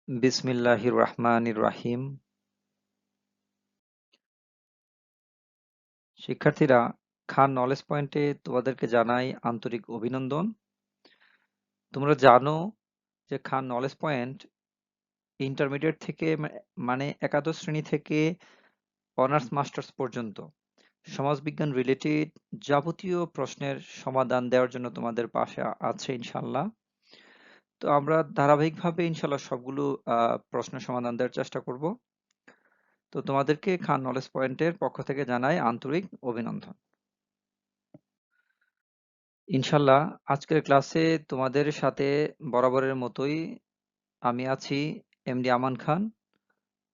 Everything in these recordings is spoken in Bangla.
বিসমিল্লাহির রহমানির রাহিম। শিক্ষার্থীরা, খান নলেজ পয়েন্টে তোমাদেরকে জানাই আন্তরিক অভিনন্দন। তোমরা জানো যে খান নলেজ পয়েন্ট ইন্টারমিডিয়েট থেকে মানে একাদশ শ্রেণী থেকে অনার্স মাস্টার্স পর্যন্ত সমাজবিজ্ঞান রিলেটেড যাবতীয় প্রশ্নের সমাধান দেওয়ার জন্য তোমাদের পাশে আছে ইনশাল্লাহ। তো আমরা ধারাবাহিকভাবে ইনশাল্লাহ সবগুলো প্রশ্নের সমাধান দেওয়ার চেষ্টা করব। তো তোমাদেরকে খান নলেজ পয়েন্টের পক্ষ থেকে জানাই আন্তরিক অভিনন্দন। ইনশাল্লাহ আজকের ক্লাসে তোমাদের সাথে বরাবরের মতোই আমি আছি MD Aman Khan,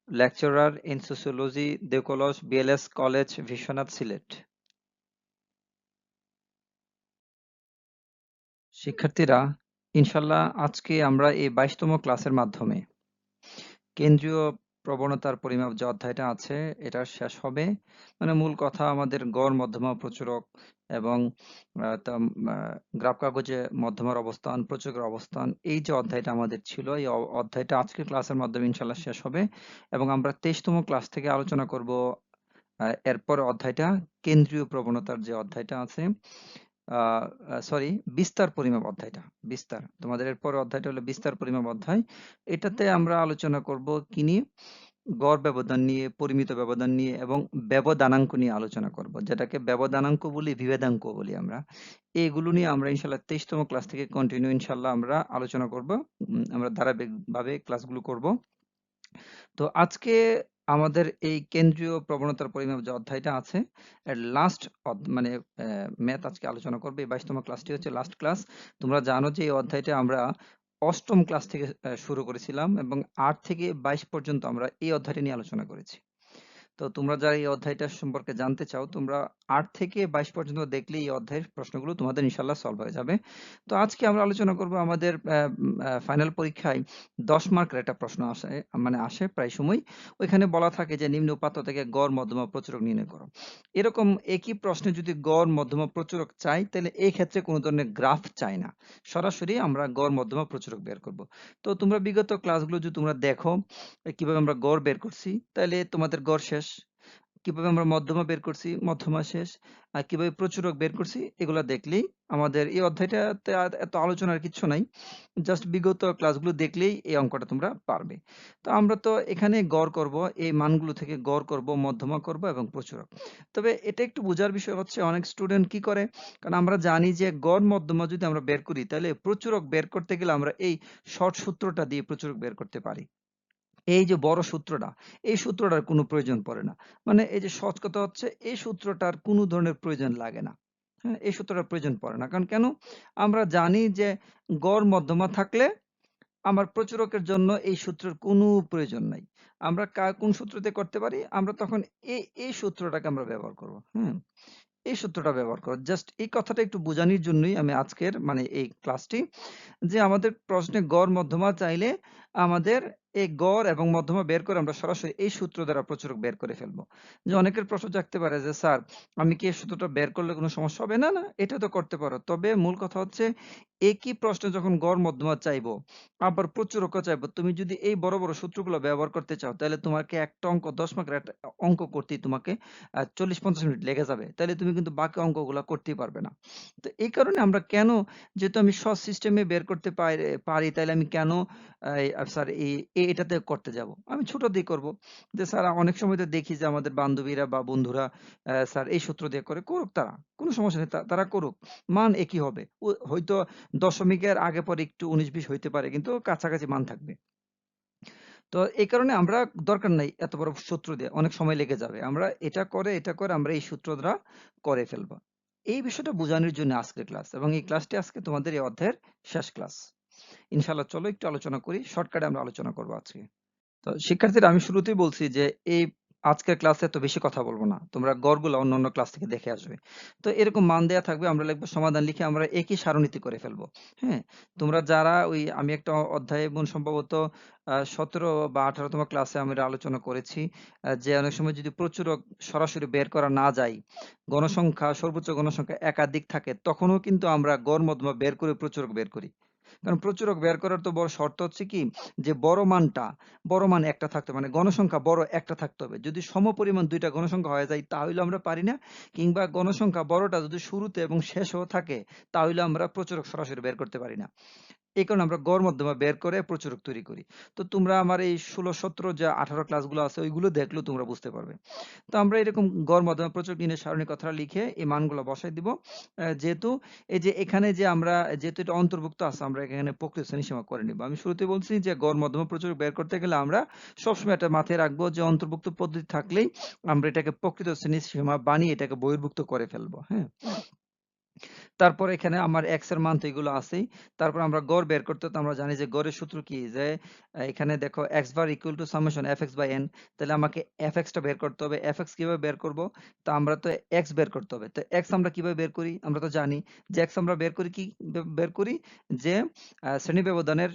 lecturer in sociology, Deokalas BLS college, Biswanath, Sylhet. শিক্ষার্থীরা, ইনশাল্লাহ আজকে আমরা এই 22তম ক্লাসের মাধ্যমে কেন্দ্রীয় প্রবণতার পরিমাপ যে অধ্যায়টা আছে এটা শেষ হবে। মানে মূল কথা আমাদের গড়, মধ্যমা, প্রচুরক এবং গ্রাফ কাগজে মধ্যমার অবস্থান, প্রচুরকের অবস্থান, এই যে অধ্যায়টা আমাদের ছিল এই অধ্যায়টা আজকের ক্লাসের মাধ্যমে ইনশাল্লাহ শেষ হবে এবং আমরা 23তম ক্লাস থেকে আলোচনা করব এরপর অধ্যায়টা কেন্দ্রীয় প্রবণতার যে অধ্যায়টা আছে, সরি, বিস্তার পরিমাপ অধ্যায়টা। বিস্তার, তোমাদের এরপর অধ্যায়টা হলো বিস্তার পরিমাপ অধ্যায়। এটাতে আমরা আলোচনা করব কি নিয়ে? গড় ব্যবধান নিয়ে, পরিমিত ব্যবধান নিয়ে এবং ব্যবধানাঙ্ক নিয়ে আলোচনা করব, যেটাকে ব্যবধানাঙ্ক বলি, বিভেদাঙ্ক বলি আমরা। এগুলো নিয়ে আমরা ইনশাল্লাহ 23তম ক্লাস থেকে কন্টিনিউ ইনশাল্লাহ আমরা আলোচনা করব। আমরা ধারাবাহিকভাবে ক্লাসগুলো করব। তো আজকে আমাদের এই কেন্দ্রীয় প্রবণতার পরিমাপ যে অধ্যায়টা আছে এর লাস্ট মানে ম্যাথ আজকে আলোচনা করবে। এই 22তম ক্লাসটি হচ্ছে লাস্ট ক্লাস। তোমরা জানো যে এই অধ্যায়টা আমরা অষ্টম ক্লাস থেকে শুরু করেছিলাম এবং 8 থেকে 22 পর্যন্ত আমরা এই অধ্যায়টি নিয়ে আলোচনা করেছি। তো তোমরা যারা এই অধ্যায়টা সম্পর্কে জানতে চাও, তোমরা 8 থেকে 22 পর্যন্ত দেখলে এই অধ্যায়ের প্রশ্নগুলো তোমাদের ইনশাল্লাহ সলভ হয়ে যাবে। তো আজকে আমরা আলোচনা করব আমাদের ফাইনাল পরীক্ষায় 10 মার্কের একটা প্রশ্ন আসে, মানে আসে প্রায় সময়। ওইখানে বলা থাকে যে নিম্ন উপাত্ত থেকে গড়, মধ্যমা, প্রচুরক নির্ণয় করো। এরকম একই প্রশ্নে যদি গড়, মধ্যমা, প্রচুরক চাই, তাহলে এই ক্ষেত্রে কোনো ধরনের গ্রাফ চাই না, সরাসরি আমরা গড়, মধ্যমা, প্রচুরক বের করব। তো তোমরা বিগত ক্লাসগুলো যদি তোমরা দেখো কিভাবে আমরা গড় বের করছি, তাহলে তোমাদের গড় শেষ। কিভাবে আমরা মধ্যমা বের করছি, মধ্যমা শেষ। আর কিভাবে প্রচুরক বের করছি, এগুলা দেখলেই আমাদের এই অধ্যায়টাতে আর এত আলোচনার কিছু নাই। জাস্ট বিগত ক্লাসগুলো দেখলেই এই অঙ্কটা তোমরা পারবে। তো আমরা তো এখানে গড় করব, এই মানগুলো থেকে গড় করব, মধ্যমা করব এবং প্রচুরক। তবে এটা একটু বোঝার বিষয় হচ্ছে অনেক স্টুডেন্ট কি করে, কারণ আমরা জানি যে গড়, মধ্যমা যদি আমরা বের করি, তাহলে প্রচুরক বের করতে গেলে আমরা এই শর্ট সূত্রটা দিয়ে প্রচুরক বের করতে পারি। এই যে বড় সূত্রটা, এই সূত্রটার কোনো প্রয়োজন পড়ে না। মানে এই যে সহজ কথা হচ্ছে, এই সূত্রটার কোনো ধরনের প্রয়োজন লাগে না। হ্যাঁ, এই সূত্রটার প্রয়োজন পড়ে না। কারণ কেন? আমরা জানি যে গড়, মধ্যমা থাকলে আমার প্রচুরকের জন্য এই সূত্রের কোনো প্রয়োজন নাই। আমরা কোন সূত্র দিয়ে করতে পারি? আমরা তখন এই সূত্রটাকে আমরা ব্যবহার করব। হ্যাঁ, এই সূত্রটা ব্যবহার করো। জাস্ট এই কথাটা একটু বোঝানোর জন্যই আমি আজকের মানে এই ক্লাসটি, যে আমাদের প্রশ্নে গড়, মধ্যমা চাইলে আমাদের এই গড় এবং মধ্যমা বের করে আমরা সরাসরি এই সূত্র দ্বারা প্রচুরক বের করে ফেলবো। যে অনেকের প্রশ্ন জাগতে পারে যে স্যার, আমি কি এই সূত্রটা বের করলে কোনো সমস্যা হবে? না, না, এটা তো করতে পারো। তবে মূল কথা হচ্ছে একই প্রশ্নে যখন গড়, মধ্যমা চাইবো, আবার প্রচুরকও চাইবো, তুমি যদি এই বড় বড় সূত্রগুলো ব্যবহার করতে চাও, তাহলে তোমাকে একটা অঙ্ক 10 মার্কের একটা অঙ্ক করতেই তোমাকে 40-50 মিনিট লেগে যাবে। তাহলে তুমি কিন্তু বাকি অঙ্কগুলা করতেই পারবে না। তো এই কারণে আমরা কেন, যেহেতু আমি সহজ সিস্টেমে বের করতে পারি, তাহলে আমি কেন স্যার এটাতে করতে যাব? আমি ছোট দিয়ে করব। যে স্যার অনেক সময় তো দেখি যে আমাদের বান্ধবীরা বা বন্ধুরা স্যার এই সূত্র দিয়ে করে, করুক তারা। কোনো সমস্যা নেই, তারা করুক। মান একই হবে। হয়তো দশমিকের আগে পরে একটু 19-20 হইতে পারে, কিন্তু কাছাকাছি মান থাকবে। তো এই কারণে আমরা দরকার নাই এত বড় সূত্র দিয়ে, অনেক সময় লেগে যাবে। আমরা এটা করে আমরা এই সূত্র দ্বারা করে ফেলবো। এই বিষয়টা বোঝানোর জন্য আজকের ক্লাস, এবং এই ক্লাসটি আজকে তোমাদের এই অধ্যায়ের শেষ ক্লাস। ইনশাআল্লাহ চলো একটু আলোচনা করি, শর্টকাটে আমরা আলোচনা করবো আজকে। তো শিক্ষার্থীরা, আমি শুরুতেই বলছি যে এই আজকের ক্লাসে এত বেশি কথা বলবো না, তোমরা গড়গুলো অন্যান্য ক্লাস থেকে দেখে আসবে। তো এরকম মান দেয়া থাকবে, আমরা লিখবো, সমাধান লিখে আমরা একই সারণীতে করে ফেলবো। হ্যাঁ, তোমরা যারা ওই আমি একটা অধ্যায়ে সম্ভবত 17 বা 18তম ক্লাসে আমরা আলোচনা করেছি, যে অনেক সময় যদি প্রচুরক সরাসরি বের করা না যায়, গণসংখ্যা, সর্বোচ্চ গণসংখ্যা একাধিক থাকে, তখনও কিন্তু আমরা গড়, মধ্যমা বের করে প্রচুরক বের করি। কারণ প্রচুরক বের করার তো বড় শর্ত হচ্ছে কি, যে বড় মান একটা থাকতে হবে, মানে গণসংখ্যা বড় একটা থাকতে হবে। যদি সমপরিমাণ দুইটা গণসংখ্যা হয়ে যায় তাহলে আমরা পারি না, কিংবা গণসংখ্যা বড়টা যদি শুরুতে এবং শেষেও থাকে তাহলে আমরা প্রচুরক সরাসরি বের করতে পারি না। এই কারণে আমরা গড় মধ্যমা বের করে প্রচুরক তৈরি করি। তো তোমরা আমার এই 16, 17 যে 18 ক্লাসগুলো আছে ওইগুলো দেখলেও তোমরা বুঝতে পারবে। তো আমরা এরকম গড় মধ্যমা প্রচুরক নির্ণয়ের সারণী কথাটা লিখে এই মানগুলো বসাই দিব। যেহেতু এই যে এখানে যে আমরা যেহেতু এটা অন্তর্ভুক্ত আছে, আমরা এখানে প্রকৃত শ্রেণীসীমা করে নিব। আমি শুরুতে বলছি যে গড় মধ্যমা প্রচুরক বের করতে গেলে আমরা সবসময় এটা মাথায় রাখবো যে অন্তর্ভুক্ত পদ্ধতি থাকলেই আমরা এটাকে প্রকৃত শ্রেণীসীমা বানিয়ে এটাকে বহির্ভুক্ত করে ফেলবো। হ্যাঁ, তারপর এখানে আমার এক্স এর মান তো এগুলো আছেই। তারপর আমরা গড় বের করতে তো আমরা জানি যে গড়ের সূত্র কি, যে এখানে দেখো x bar equal to summation f x by n. তাহলে আমাকে এফ এক্স টা বের করতে হবে। এফ এক্স কিভাবে বের করব? তো আমরা তো এক্স বের করতে হবে। তো এক্স আমরা কিভাবে বের করি? আমরা তো জানি যে এক্স আমরা বের করি কি, বের করি যে শ্রেণী ব্যবধানের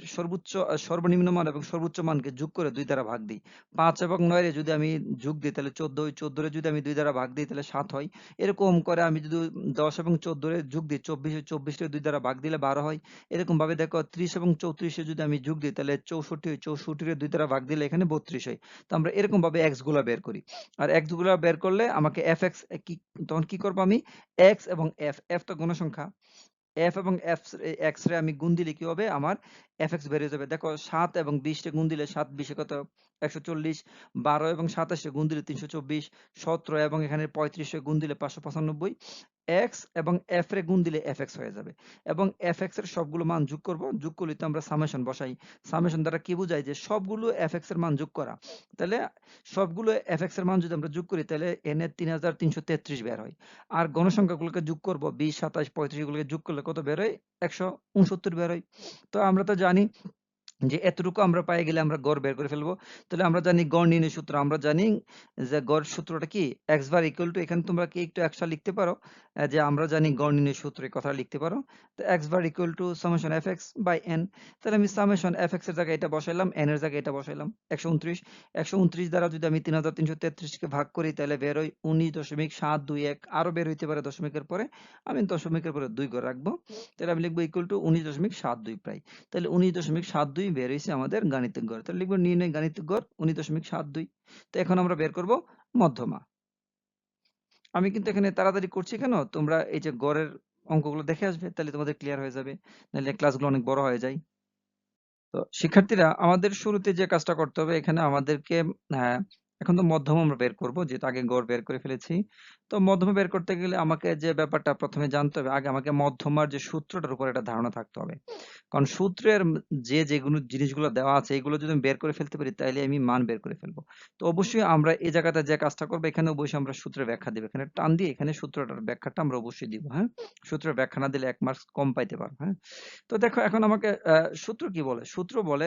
সর্বনিম্ন মান এবং সর্বোচ্চ মানকে যোগ করে 2 দ্বারা ভাগ দিই। 5 এবং 9 রে যদি আমি যোগ দিই তাহলে 14 হয়, 14 রে যদি আমি 2 দ্বারা ভাগ দিই তাহলে 7 হয়। এরকম করে আমি যদি 10 এবং 14 রে যোগ দিই, 24 রে 2 দ্বারা ভাগ দিলে 12 হয়। এরকম ভাবে দেখো 30 এবং 34 এ যদি আমি যোগ দিই তাহলে 64 হয়, 64 রে 2 দ্বারা ভাগ দিলে এখানে 32 হয়। তো আমরা এরকম ভাবে এক্স গুলা বের করি। আর এক্স গুলা বের করলে আমাকে এফ এক্স কি, তখন কি করবো আমি, এক্স এবং এফ, এফ তো গণসংখ্যা, এফ এবং এক্স রে আমি গুণ দিলে কি হবে, আমার এফ এক্স বেরিয়ে যাবে। দেখো 7 এবং 20 রে গুণ দিলে 7 20 কত, 140। 12 এবং 27 রে গুণ দিলে 324। 17 এবং এখানে 35 রে গুণ দিলে 595। এক্স এবং এফ রে গুণ দিলে এফ এক্স হয়ে যাবে। এবং এফ এক্স এর সবগুলো মান যোগ করব, যোগ করলে তো আমরা সামেশন বসাই। সামেশন দ্বারা কি বোঝায়, যে সবগুলো এফ এক্স এর মান যোগ করা। তাহলে সবগুলো এফ এক্স এর মান যদি আমরা যোগ করি তাহলে এন এর 3333 বের হয়। আর গণসংখ্যাগুলোকে যোগ করব, 20 27 35 গুলোকে যোগ করলে কত বের হয়, 169 বের হয়। তো আমরা তো জানি যে এতটুকু আমরা পাই গেলে আমরা গড় বের করে ফেলবো। তাহলে আমরা জানি গড় নির্ণয় সূত্র, আমরা জানি যে গড় সূত্রটা কি, এক্স বার ইকুয়াল টু, এখানে তোমরা কি একটু একসাথে লিখতে পারো, যে আমরা জানি গড় নির্ণয় সূত্র, এই কথা লিখতে পারো। তো x bar equal to summation f x by n. তাহলে আমি সামেশন এফ এক্স এর জায়গায় এটা বসাইলাম, এন এর জায়গায় এটা বসাইলাম। 129, 129 দ্বারা যদি আমি 3333 কে ভাগ করি তাহলে বের হয় 19.721। আরো বের হইতে পারে দশমিকের পরে, আমি দশমিকের পরে 2 করে রাখবো। তাহলে আমি লিখবো ইকুয়াল টু 19.72 প্রায়। তাহলে 19.72 বের হয়েছে আমাদের গাণিতিক গড়। তাহলে লিখবো নির্ণয় গাণিতিক গড় 19.72। তো এখন আমরা বের করব মধ্যমা। আমি কিন্তু এখানে তাড়াতাড়ি করছি কেন, তোমরা এই যে গড়ের অঙ্কগুলো দেখে আসবে, তাহলে তোমাদের ক্লিয়ার হয়ে যাবে, নাহলে ক্লাসগুলো অনেক বড় হয়ে যায়। তো শিক্ষার্থীরা, আমাদের শুরুতে যে কাজটা করতে হবে, এখানে আমাদেরকে আহ, এখন তো মধ্যমা আমরা বের করব, যেহেতু আগে গড় বের করে ফেলেছি। তো মধ্যমা বের করতে গেলে আমাকে যে ব্যাপারটা প্রথমে জানতে হবে, আগে আমাকে মধ্যমার যে সূত্রটার উপর একটা ধারণা থাকতে হবে। কারণ সূত্রের যেগুলো জিনিসগুলো দেওয়া আছে এগুলো যদি আমি বের করে ফেলতে পারি তাহলে আমি মান বের করে ফেলবো। তো অবশ্যই আমরা এই জায়গাতে যে কাজটা করবো, এখানে অবশ্যই আমরা সূত্রের ব্যাখ্যা দিব, এখানে টান দিয়ে এখানে সূত্রটার ব্যাখ্যাটা আমরা অবশ্যই দিব। হ্যাঁ, সূত্রের ব্যাখ্যা না দিলে 1 মার্কস কম পাইতে পারবো। হ্যাঁ, তো দেখো এখন আমাকে সূত্র কি বলে, সূত্র বলে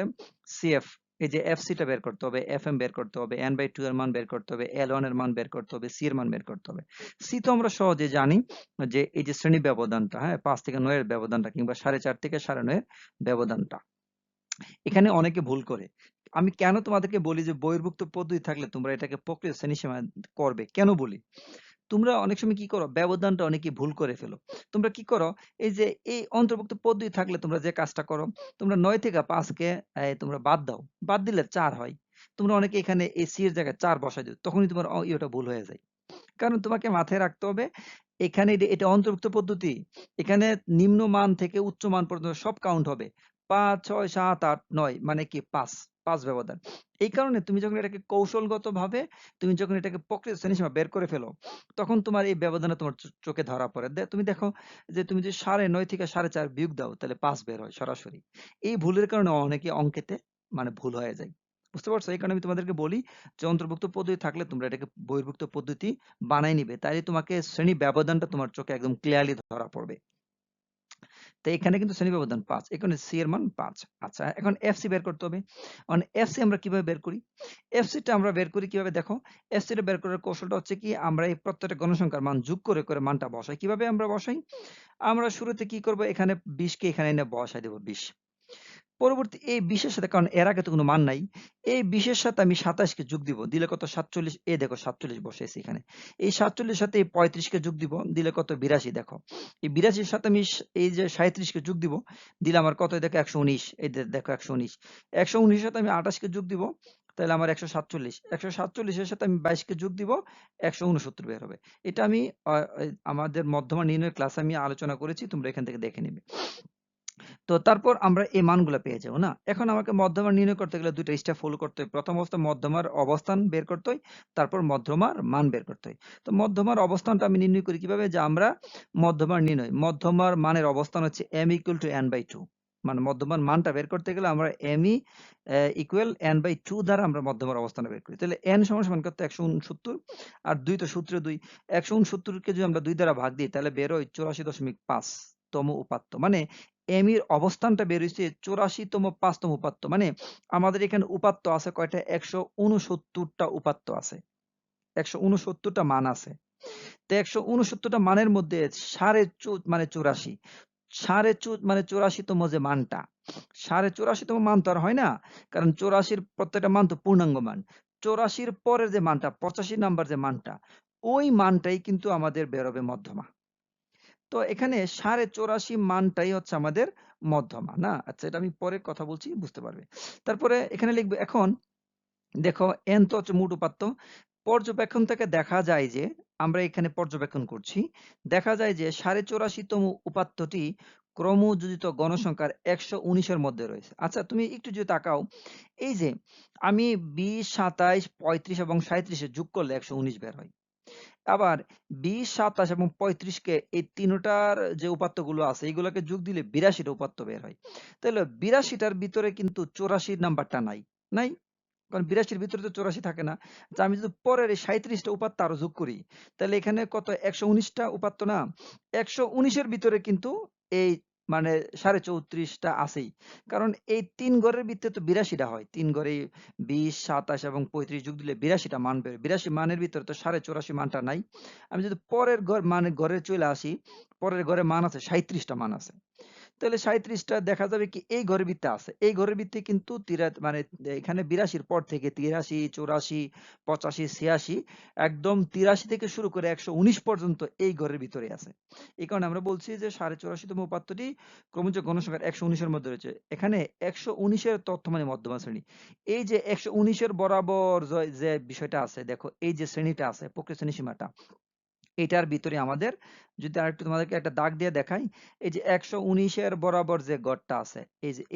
সিএফ, এই যে এফসি টা বের করতে হবে, এফএম বের করতে হবে, n/2 এর মান বের করতে হবে, L1 এর মান বের করতে হবে, সি এর মান বের করতে হবে। সি তো আমরা সহজে জানি, যে এই যে শ্রেণী ব্যবধানটা, হ্যাঁ 5 থেকে 9 এর ব্যবধানটা, কিংবা 4.5 থেকে 9.5 এর ব্যবধানটা। এখানে অনেকে ভুল করে। আমি কেন তোমাদেরকে বলি যে বহির্ভুক্ত পদ্ধতি থাকলে তোমরা এটাকে প্রক্রিয়া শ্রেণীসীমা করবে, কেন বলি, তোমরা অনেক সময় কি করো, ব্যবধানটা অনেকে ভুল করে ফেলো। তোমরা কি করো, এই যে এই অন্তর্ভুক্ত পদ্ধতি থাকলে তোমরা যে কাজটা করো, তোমরা 9 থেকে 5 কে তোমরা বাদ দাও, বাদ দিলে 4 হয়। তোমরা অনেকে এখানে এই সি এর জায়গায় 4 বসাই দিও, তখনই তোমার ইয়েটা ভুল হয়ে যায়। কারণ তোমাকে মাথায় রাখতে হবে, এখানে এটা অন্তর্ভুক্ত পদ্ধতি, এখানে নিম্ন মান থেকে উচ্চ মান পর্যন্ত সব কাউন্ট হবে। 5 6 7 8 9 মানে কি 5, 5 ব্যবধান। এই কারণে তুমি যখন এটাকে কৌশলগত ভাবে, তুমি যখন এটাকে প্রকৃত শ্রেণীসীমা বের করে ফেলো, তখন তোমার এই ব্যবধানে তোমার চোখে ধরা পড়ে। তুমি দেখো যে তুমি যদি 9.5 থেকে 4.5 বিয়োগ দাও তাহলে 5 বের হয় সরাসরি। এই ভুলের কারণে অনেকে অঙ্কেতে মানে ভুল হয়ে যায়। বুঝতে পারছো? এই কারণে আমি তোমাদেরকে বলি যে অন্তর্ভুক্ত পদ্ধতি থাকলে তোমরা এটাকে বহির্ভুক্ত পদ্ধতি বানাই নিবে, তাইলে তোমাকে শ্রেণী ব্যবধানটা তোমার চোখে একদম ক্লিয়ারলি ধরা পড়বে। তো এখানে কিন্তু শ্রেণী ব্যবধান 5, এখানে সি এর মান 5। আচ্ছা, এখন এফসি বের করতে হবে। মানে এফসি আমরা কিভাবে বের করি, এফসি টা আমরা বের করি কিভাবে, দেখো এফসি টা বের করার কৌশলটা হচ্ছে কি, আমরা এই প্রত্যেকটা গণসংখ্যার মান যোগ করে করে মানটা বসাই। কিভাবে আমরা বসাই, আমরা শুরুতে কি করব, এখানে 20 কে এখানে এনে বসাই দেব 20। পরবর্তী এই 20 এর সাথে, কারণ এর আগে তো কোনো মান নাই। এই 20 এর সাথে আমি 27 কে যোগ দিব। দিলে কত? 47। এই দেখো 47 বসাইছি এখানে। এই 47 এর সাথে এই 35 কে যোগ দিব। দিলে কত? 82 দেখো। এই 82 এর সাথে আমি এই যে 37 কে যোগ দিব। দিলে আমার কত? দেখো 119। এই দেখো 119। 119 এর সাথে আমি 28 কে যোগ দিব। তাহলে আমার 147। 147 এর সাথে আমি 22 কে যোগ দিব। 169 বের হবে। এটা আমি আমাদের মধ্যমা নির্ণয়ের ক্লাসে আমি আলোচনা করেছি। তোমরা এখান থেকে দেখে নিবে। তো তারপর আমরা এই মানগুলা পেয়ে যাবো না? এখন আমাকে মধ্যমা নির্ণয় করতে গেলে ২ টা স্টেপ ফলো করতে হয়। প্রথম অবস্থায় মধ্যমার অবস্থান বের করতে হয়, তারপর মধ্যমার মান বের করতে হয়। তো মধ্যমার অবস্থানটা আমি নির্ণয় করি কিভাবে? যে আমরা মধ্যমার নির্ণয়, মধ্যমার মানের অবস্থান হচ্ছে m = n/2। মানে মধ্যমার মানটা বের করতে গেলে আমরা m n/2 দ্বারা আমরা মধ্যমার অবস্থানটা বের করি। তাহলে n সমান কত? 169। আর 2 তো সূত্রে 2। 169 কে যদি আমরা 2 দ্বারা ভাগ দিই তাহলে বের হয় 84.5 তম উপাত্ত। মানে m এর অবস্থানটা বের হইছে 84 তম 5 তম উপাত্ত। মানে আমাদের এখানে উপাত্ত আছে কয়টা? 169 টা উপাত্ত আছে। 169 টা মান আছে। তো 169 টা মানের মধ্যে মানে 84। মানে 84 তম যে মানটা, 84.5 তম মান তো আর হয় না। কারণ 84 প্রত্যেকটা মান তো পূর্ণাঙ্গ মান। 84 পরের যে মানটা, 85 নাম্বার যে মানটা, ওই মানটাই কিন্তু আমাদের বের হবে মধ্যমা। তো এখানে 84.5 মানটাই হচ্ছে আমাদের মধ্যমা, না? আচ্ছা, এটা আমি পরে কথা বলছি, বুঝতে পারবে। তারপরে এখানে লিখবে, এখন দেখো n তো হচ্ছে মোট উপাত্ত। পর্যবেক্ষণ থেকে দেখা যায় যে, আমরা এখানে পর্যবেক্ষণ করছি, দেখা যায় যে 84.5 তম উপাত্তটি ক্রমযোজিত গণসংখ্যার 119 এর মধ্যে রয়েছে। আচ্ছা, তুমি একটু যদি তাকাও, এই যে আমি 20, 27, 35 এবং 37 এ যোগ করলে 119 বের হয়। আবার 20, 27 এবং 35 কে এই তিনটার যে উপাত্তগুলো আছে এগুলোকে যোগ দিলে 82 টা উপাত্ত বের হয়। তাহলে 82 টার ভিতরে কিন্তু 84 নাম্বারটা নাই। নাই? কারণ 82 এর ভিতরে তো 84 থাকে না। আচ্ছা, আমি যদি পরের এই 37 টা উপাত্ত আরো যোগ করি, তাহলে এখানে কত? 119 টা উপাত্ত না? 119 এর ভিতরে কিন্তু এই মানে 34.5 টা আছেই। কারণ এই ৩ ঘরের ভিতরে তো 82 টা হয়। ৩ ঘরে 20, 27 এবং 35 যোগ দিলে 82 টা মান বের হয়। 82 মানের ভিতরে তো 84.5 মানটা নাই। আমি যদি পরের ঘরে চলে আসি, পরের ঘরে মান আছে 37 টা মান আছে। তাহলে 37 টা দেখা যাবে কি এই ঘরের ভিতরে আছে। এই ঘরের ভিতরে কিন্তু মানে এখানে 82 র পর থেকে 83, 84, 85, 86, একদম 83 থেকে শুরু করে 119 পর্যন্ত এই ঘরের ভিতরে আছে। এই কারণে আমরা বলছি যে 84.5 তম উপাত্তটি ক্রমযোগ গণসংখ্যার 119 এর মধ্যে রয়েছে। এখানে 119 এর তথ্য মানে মধ্যমা শ্রেণী। এই যে 119 এর বরাবর যে বিষয়টা আছে, দেখো এই যে শ্রেণীটা আছে, প্রকৃত শ্রেণী সীমাটা, এটার ভিতরে আমাদের, যদি আরেকটু তোমাদেরকে একটা দাগ দিয়ে দেখাই, এই যে 119 এর বরাবর যে গড়টা আছে,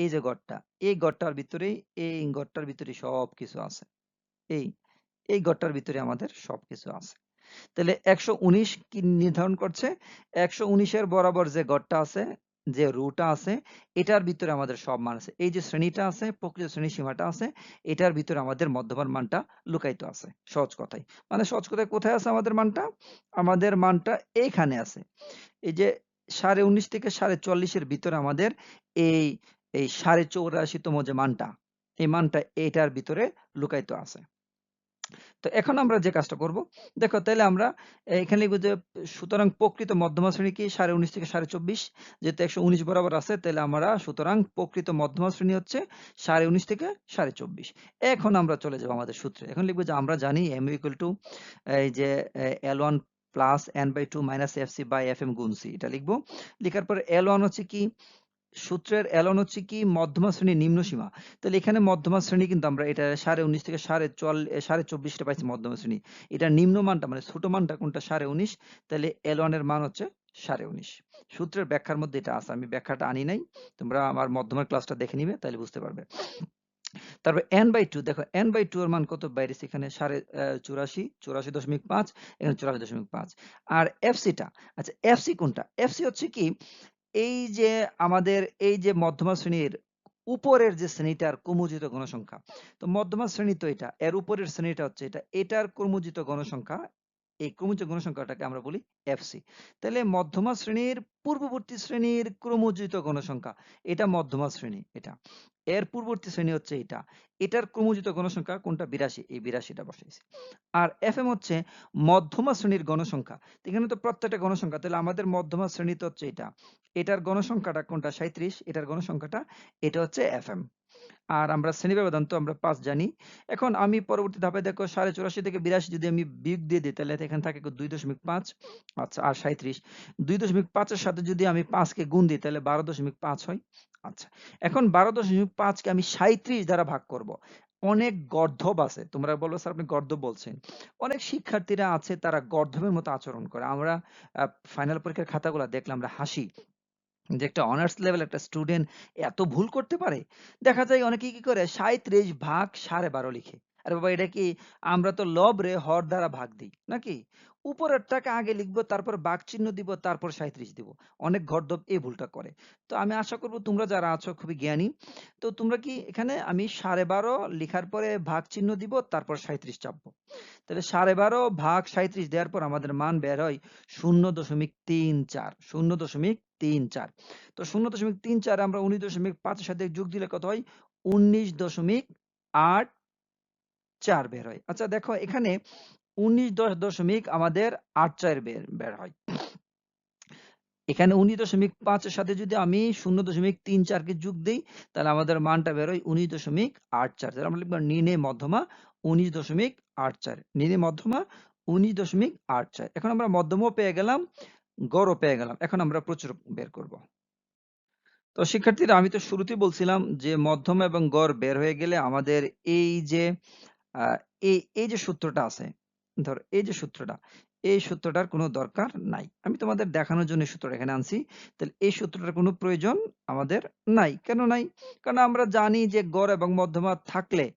এই যে গড়টা, এই গড়টার ভিতরেই, এই গড়টার ভিতরে সবকিছু আছে। এই এই গড়টার ভিতরে আমাদের সবকিছু আছে। তাহলে 119 কি নির্ধারণ করছে? 119 এর বরাবর যে গড়টা আছে, যে রোটা আছে, এটার ভিতরে আমাদের সব মান আছে। এই যে শ্রেণীটা আছে, প্রকৃত শ্রেণী সীমাটা আছে, এটার ভিতরে আমাদের মধ্যমান মানটা লুকায়িত আছে। সহজ কথায়, মানে সহজ কথায় কোথায় আছে আমাদের মানটা? আমাদের মানটা এইখানে আছে। এই যে 19.5 থেকে 44 এর ভিতরে আমাদের এই এই 84.5 তম যে মানটা, এই মানটা এটার ভিতরে লুকায়িত আছে। তো এখন আমরা যে কাজটা করব, দেখো তাহলে আমরা এখানে লিখব যে সুতরাং প্রকৃত মধ্যমা শ্রেণী কি? 19.5 থেকে 24.5। যেহেতু 119 বরাবর আছে, তাহলে আমরা সুতরাং প্রকৃত মধ্যমা শ্রেণী হচ্ছে 19.5 থেকে 24.5। এখন আমরা চলে যাব আমাদের সূত্রে। এখন লিখব যে আমরা জানি m = এই যে L1 plus n/2 minus fc by fm গুণ c, এটা লিখব। লেখার পর L1 হচ্ছে কি? সূত্রের L1 হচ্ছে কি? মধ্যমা শ্রেণীর নিম্ন সীমা। তাহলে এখানে মধ্যমা শ্রেণী কিন্তু আমরা এটা 19.5 থেকে 24.5 টা পাইছি মধ্যমা শ্রেণী। এটা নিম্ন মানটা মানে ছোট মানটা কোনটা? 19.5। তাহলে L1 এর মান হচ্ছে 19.5। সূত্রের ব্যাখ্যার মধ্যে এটা আছে, আমি ব্যাখ্যাটা আনি নাই। তোমরা আমার মধ্যমার ক্লাসটা দেখে নিবে, তাহলে বুঝতে পারবে। তারপর n/2, দেখো n/2 এর মান কত বাইরেছে? এখানে 84.5, এখানে 84.5। আর fc টা, আচ্ছা fc কোনটা? fc হচ্ছে কি? এই যে আমাদের এই যে মধ্যমা শ্রেণীর উপরের যে শ্রেণীটার ক্রমযোজিত গণসংখ্যা, তো মধ্যমা শ্রেণী তো এটা, এর উপরের শ্রেণীটা হচ্ছে এটা, এটার ক্রমযোজিত গণসংখ্যা এই ক্রমজ গণসংখ্যাটাকে আমরা বলি এফসি। তাহলে মধ্যমা শ্রেণীর পূর্ববর্তী শ্রেণীর ক্রমজিত গণসংখ্যা, এটা মধ্যমা শ্রেণী, এটা এর পূর্ববর্তী শ্রেণী হচ্ছে এটা, এটার ক্রমজিত গণসংখ্যা কোনটা 82, এই 82টা বসাইছি। আর এফএম হচ্ছে মধ্যমা শ্রেণীর গণসংখ্যা। তো এখানে তো প্রত্যেকটা গণসংখ্যা, তাহলে আমাদের মধ্যমা শ্রেণীতে হচ্ছে এটা, এটার গণসংখ্যাটা কোনটা 37, এটার গণসংখ্যাটা এটা হচ্ছে এফএম। আর আমরা শ্রেণী ব্যবধান তো আমরা 5 জানি। এখন আমি পরবর্তী ধাপে দেখো 84.5 থেকে 82 যদি আমি বিয়োগ দিয়ে দিই তাহলে এখানে থাকে 2.5। আচ্ছা, আর 37 2.5 এর সাথে যদি আমি 5 কে গুণ দিই তাহলে 12.5 হয়। আচ্ছা, এখন 12.5 কে আমি 37 দ্বারা ভাগ করব। অনেক গর্ধব আছে, তোমরা বলো স্যার আপনি গর্ধব বলছেন। অনেক শিক্ষার্থীরা আছে তারা গর্ধবের মতো আচরণ করে। আমরা ফাইনাল পরীক্ষার খাতাগুলো দেখলে আমরা হাসি যে একটা অনার্স লেভেল একটা স্টুডেন্ট এত ভুল করতে পারে। দেখা যায় অনেকে কি করে 37 ভাগ 12.5 লিখে। আরে বাবা, এটা কি আমরা তো লব রে হর দ্বারা ভাগ দিই নাকি? উপরেরটাকে আগে লিখবো, তারপর ভাগ চিহ্ন দিব, তারপর 37 দিব। অনেক গর্দভ এই ভুলটা করে। তো আমি আশা করব তোমরা যারা আছো খুবই জ্ঞানী, তো তোমরা কি এখানে আমি 12.5 লিখার পরে ভাগ চিহ্ন দিব, তারপর 37 চাপবো। তাহলে 12.5 ভাগ 37 দেওয়ার পর আমাদের মান বের হয় 0.34। 0.34। তো 0.34 আমরা 19.5 এর সাথে যোগ দিলে কত হয়? 19.84 বের হয়। আচ্ছা দেখো এখানে 19 আমাদের 84 বের হয়। এখানে 19.5 এর সাথে যদি আমি 0.34 কে যোগ দেই তাহলে আমাদের মানটা বের হয় 19.84। তাহলে আমরা লিখব নির্ণয় মধ্যমা 19.84। নির্ণয় মধ্যমা 19.84। এখন আমরা মধ্যমও পেয়ে গেলাম, গড়ও পেয়ে গেলাম। এখন আমরা প্রচুরক বের করব। তো শিক্ষার্থীরা আমি তো শুরুতেই বলছিলাম যে মধ্যমা এবং গড় বের হয়ে গেলে আমাদের এই যে আহ, এই যে সূত্রটা আছে, ধর এই যে সূত্রটা, এই সূত্রটার কোনো দরকার নাই। আমি তোমাদের দেখানোর জন্য এই সূত্রটা এখানে আনছি। তাহলে এই সূত্রটার কোনো প্রয়োজন আমাদের নাই। কেন নাই? কারণ আমরা জানি যে গড় এবং মধ্যমা থাকলে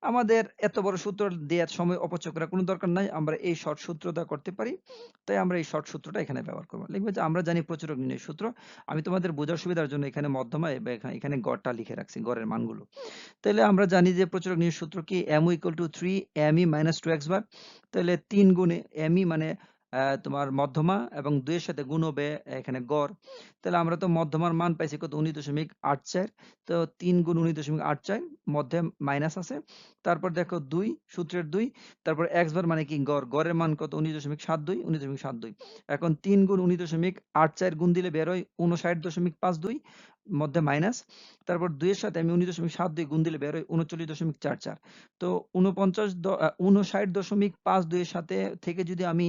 আমাদের এত বড় সূত্র দেওয়ার সময় অপচয় করার কোনো দরকার নাই। আমরা এই শর্ট সূত্র দ্বারা করতে পারি। তাই আমরা এই শর্ট সূত্রটা এখানে ব্যবহার করবো। লিখবে যে আমরা জানি প্রচুরক নির্ণয় সূত্র। আমি তোমাদের বোঝার সুবিধার জন্য এখানে মধ্যমা এবং এখানে গড়টা লিখে রাখছি, গড়ের মানগুলো। তাহলে আমরা জানি যে প্রচুরক নির্ণয় সূত্র কি mu = 3 me - 2x বার। তাহলে 3 গুণে me মানে তোমার মধ্যমা এবং 2 এর সাথে গুণ হবে এখানে গড়। তাহলে আমরা তো মধ্যমার মান পাইছি কত? 19.84। তো 3 গুণ 19.84, মধ্যে মাইনাস আছে। তারপর দেখো 2, সূত্রের 2, তারপর x বার মানে কি গড়, গড়ের মান কত? 19.72। 19.72 এখন 3 গুণ 19.84 গুণ দিলে বের হয় 59.52, মধ্যে মাইনাস। তারপর 2 এর সাথে আমি 19.72 গুণ দিলে বের হয় 39.44। তো 59.52 এর সাথে থেকে যদি আমি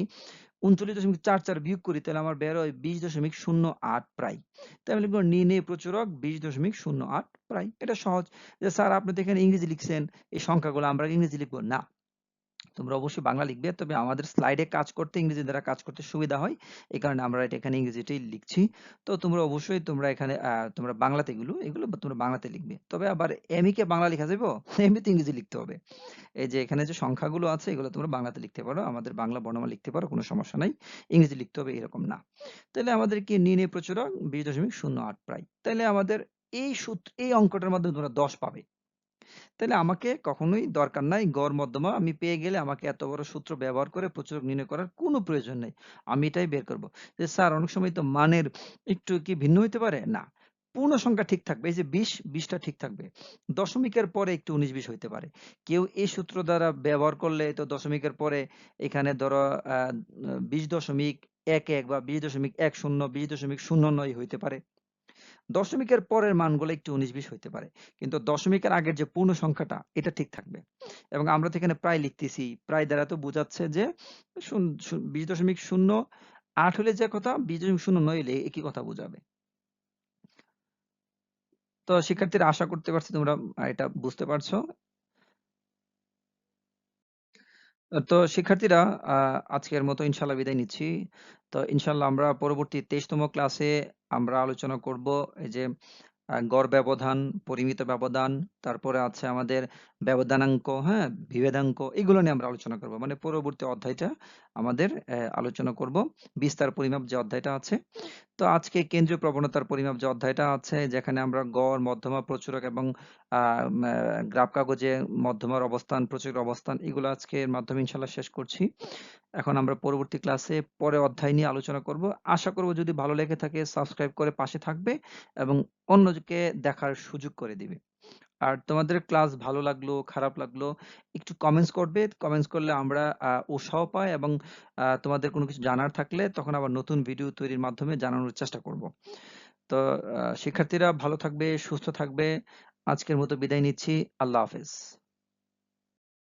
39.44 বিয়োগ করি তাহলে আমার বের হয় 20.08 প্রায়। তাই আমি লিখবো নির্ণেয় প্রচুরক 20.08 প্রায়। এটা সহজ। যে স্যার আপনি তো এখানে ইংরেজি লিখছেন, এই সংখ্যাগুলো আমরা ইংরেজি লিখবো না। তোমরা অবশ্যই বাংলা লিখবে, তবে আমাদের স্লাইডে কাজ করতে ইংরেজি দ্বারা কাজ করতে সুবিধা হয়, এই কারণে আমরা এটা এখানে ইংরেজিতেই লিখছি। তো তোমরা অবশ্যই তোমরা এখানে তোমরা বাংলাতে এগুলো তোমরা বাংলাতে লিখবে। তবে আবার এমই কে বাংলা লেখা যাবে? এমনি তো ইংরেজি লিখতে হবে। এই যে এখানে যে সংখ্যাগুলো আছে এগুলো তোমরা বাংলাতে লিখতে পারো, আমাদের বাংলা বর্ণমালা লিখতে পারো, কোনো সমস্যা নাই। ইংরেজি লিখতে হবে এরকম না। তাহলে আমাদের কি নির্ণয় প্রচুরক 20.08 প্রায়। তাহলে আমাদের এই সূত্র, এই অঙ্কটার মাধ্যমে তোমরা 10 পাবে। তাহলে আমাকে কখনোই দরকার নাই গড় মধ্যমা আমি পেয়ে গেলে আমাকে এত বড় সূত্র ব্যবহার করে প্রচুরক নির্ণয় করার কোনো প্রয়োজন নেই। আমি এটাই বের করব। যে স্যার অনেক সময় তো মানের একটু কি ভিন্ন হইতে পারে? না, পূর্ণ সংখ্যা ঠিক থাকবে। এই যে 20টা ঠিক থাকবে। দশমিকের পরে একটু 19-20 হইতে পারে। কেউ এই সূত্র দ্বারা ব্যবহার করলে তো দশমিকের পরে এখানে ধরো 20.11 বা 20.10, 20.09 হইতে পারে। দশমিকের পরের মানগুলো একটু 19-20 হইতে পারে, কিন্তু দশমিকের আগের যে পূর্ণ সংখ্যাটা এটা ঠিক থাকবে। এবং আমরা তো এখানে প্রায় লিখতেছি, প্রায় দ্বারা তো বোঝাচ্ছে যে 20.08 হলে যে কথা, 20.09 হলে একই কথা বোঝাবে। তো শিক্ষার্থীরা আশা করতে পারছি তোমরা এটা বুঝতে পারছো। তো শিক্ষার্থীরা আজকের মতো ইনশাল্লাহ বিদায় নিচ্ছি। তো ইনশাল্লাহ আমরা পরবর্তী 23তম ক্লাসে আমরা আলোচনা করব এই যে গড় ব্যবধান, পরিমিত ব্যবধান, তারপরে আছে আমাদের ব্যবধানাঙ্ক, হ্যাঁ, বিভেদাঙ্ক, এগুলো নিয়ে আমরা আলোচনা করব। মানে পরবর্তী অধ্যায়টা আমাদের আলোচনা করব বিস্তার পরিমাপ যে অধ্যায়টা আছে। তো আজকে কেন্দ্রীয় প্রবণতার পরিমাপ যে অধ্যায়টা আছে, যেখানে আমরা গড়, মধ্যমা, প্রচুরক এবং গ্রাফ কাগজে মধ্যমার অবস্থান, প্রচুরের অবস্থান, এগুলো আজকে এর মাধ্যমে ইনশাল্লাহ শেষ করছি। এখন আমরা পরবর্তী ক্লাসে পরের অধ্যায় নিয়ে আলোচনা করব। আশা করব যদি ভালো লেগে থাকে সাবস্ক্রাইব করে পাশে থাকবে এবং অন্যকে দেখার সুযোগ করে দিবে। আর তোমাদের ক্লাস ভালো লাগলো, খারাপ লাগলো, একটু কমেন্টস করবে। কমেন্টস করলে আমরা উৎসাহ পাই এবং তোমাদের কোনো কিছু জানার থাকলে তখন আবার নতুন ভিডিও তৈরির মাধ্যমে জানানোর চেষ্টা করব। তো শিক্ষার্থীরা ভালো থাকবে, সুস্থ থাকবে। আজকের মতো বিদায় নিচ্ছি। আল্লাহ হাফেজ।